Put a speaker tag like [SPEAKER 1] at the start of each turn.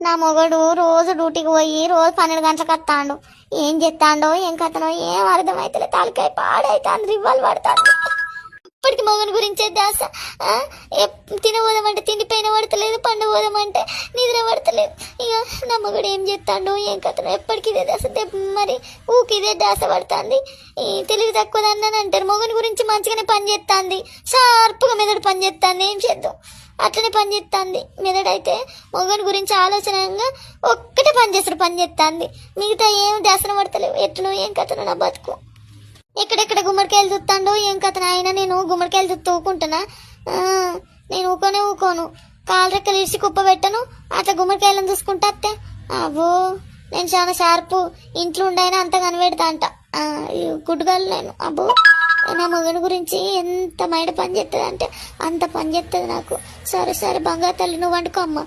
[SPEAKER 1] నా మొగడు రోజు డ్యూటీకి పోయి రోజు 12 గంటలకు వస్తాడు. ఏం చెప్తాడో ఏం కథనో ఏం అర్థమైతే తలకాయ పాడైతాంది, రివ్వాలు పడతాను. ఇప్పటికి మొగని గురించే దాస. తినబోదామంటే తిండి పైన పడతలేదు, పండు పోదామంటే నిద్ర పడతలేదు. ఇక నా మొగడు ఏం చెప్తాడో ఏం కథనో ఎప్పటికి ఇదే దాస. మరి ఊకి ఇదే దాస పడుతుంది. తెలివి తక్కువదన్నాను అంటారు. మొగని గురించి మంచిగానే పని చేస్తుంది, షార్ప్గా మెదడు పని చేస్తుంది. ఏం చేద్దాం, అట్లనే పని చేస్తుంది మెదడైతే. మొగని గురించి ఆలోచనగా ఒక్కటే పని చేస్తాడు, పని చేస్తుంది. మిగతా ఏం దాసన పడతలేవు. ఎట్లనో ఏం కథనో నా బతుకు. ఎక్కడెక్కడ గుమ్మడికాయలు చూస్తాడో ఏం కథన. అయినా నేను గుమ్మడికాయలు చూస్తూ ఊకుంటున్నా? నేను ఊకోను. కాలు రెక్కలు ఇసి కుప్ప పెట్టను, అట్లా గుమ్మడికాయలను చూసుకుంటా అత్తే. అబ్బో, నేను చాలా షార్పు. ఇంట్లో ఉండైనా అంత కనిపెడతా అంట. గుడ్డుగాలు నేను. అబ్బో, నా మగని గురించి ఎంత మైడ పని చేస్తుంది అంటే అంత పని చేస్తుంది నాకు. సరే బంగారు తల్లి, నువ్వు వండుకో అమ్మ.